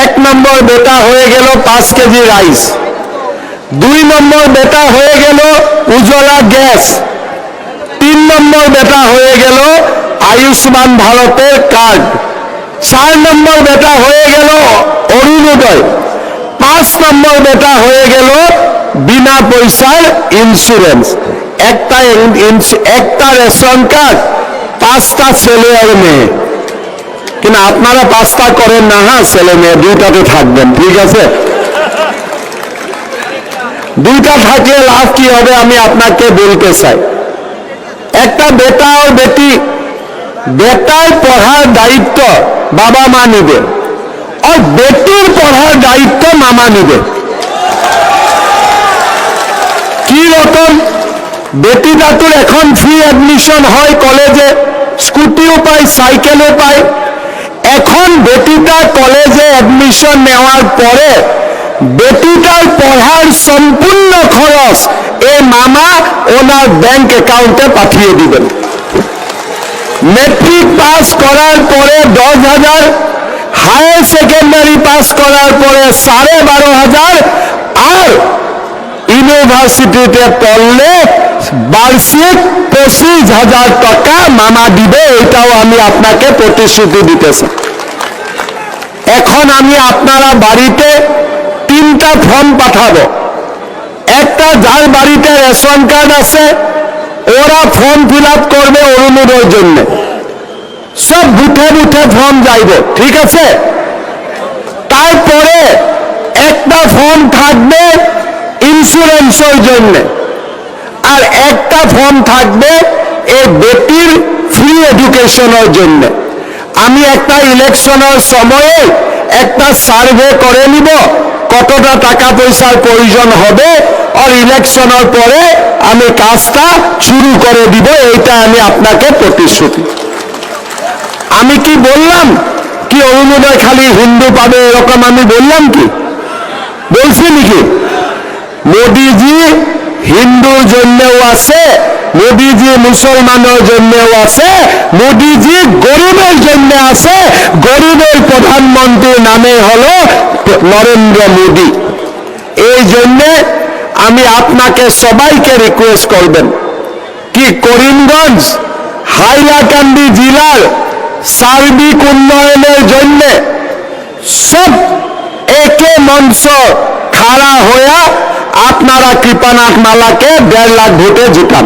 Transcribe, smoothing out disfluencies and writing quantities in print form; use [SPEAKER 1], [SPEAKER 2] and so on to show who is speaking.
[SPEAKER 1] এক নম্বর বেটা হয়ে গেল 5 কেজি রাইস, 2 নম্বর বেটা হয়ে গেল উজ্জ্বলা গ্যাস, 3 নম্বর বেটা হয়ে গেল আয়ুষ্মান ভারতের কার্ড, 4 নম্বর বেটা হয়ে গেল অরুণোদয়, 5 নম্বর বেটা হয়ে গেল বিনা পয়সার ইন্স্যুরেন্স। একটা রেশন কার্ড 5টা ছেলে আর মেয়ে। কিন্তু আপনারা 5টা করেন না, হ্যাঁ, ছেলে মেয়ে 2টাতে থাকবেন, ঠিক আছে? 2টা থাকলে লাভ কি হবে আমি আপনাকে বলতে চাই। একটা বেটা আর বেটি, বেটার পড়ার দায়িত্ব বাবা মা নিবে আর বেটির পড়ার দায়িত্ব মামা নিবে। কি রকম? বেটিটা তো এখন ফ্রি অ্যাডমিশন হয় কলেজে, স্কুটিও পায়, সাইকেলও পায়। এখন বেটিটা কলেজে অ্যাডমিশন নেওয়ার পরে বেটিটার পড়ার সম্পূর্ণ খরচ এই মামা ওনার ব্যাংক অ্যাকাউন্টে পাঠিয়ে দিবেন। মেট্রিক পাস করার পরে 10,000, হায়ার সেকেন্ডারি পাস করার পরে 12,500, আর ইউনিভার্সিটিতে পড়লে বার্ষিক 25,000 টাকা মামা দিবে। এটাও আমি আপনাকে প্রতিশ্রুতি দিতেছি। এখন আমি আপনারা বাড়িতে 3টা ফর্ম পাঠাবো। একটা যার বাড়িতে রেশন কার্ড আছে ওরা ফর্ম ফিল আপ করবে অরুণোদয়ের জন্য, সব বুথে বুথে ফর্ম যাইব, ঠিক আছে? তারপরে একটা ফর্ম থাকবে ইন্স্যুরেন্সের জন্য, আর একটা ফর্ম থাকবে এই বেটির ফ্রি এডুকেশনের জন্য। আমি একটা ইলেকশনের সময়ে একটা সার্ভে করে নিব কতটা টাকা পয়সার প্রয়োজন হবে, আর ইলেকশনের পরে আমি কাজটা শুরু করে দিব। এইটা আমি আপনাকে প্রতিশ্রুতি। আমি কি বললাম কি অরুণোদয় খালি হিন্দু পাবে এরকম আমি বললাম কি? বলছি নাকি? মোদিজি হিন্দুর জন্যও আছে, মোদিজি মুসলমানের জন্যও আছে, মোদিজি গরিবের জন্য আছে। গরিবের প্রধানমন্ত্রীর নামে হলো নরেন্দ্র মোদী। এই জন্যে আমি আপনাকে সবাইকে রিকোয়েস্ট করবেন কি করিমগঞ্জ হাইলাকান্দি জেলার সার্বিক উন্নয়নের জন্য সব একে মঞ্চ খাড়া হয়ে আপনারা কৃপানাথ মালাকে 1.5 লাখ ভোটে জিতান।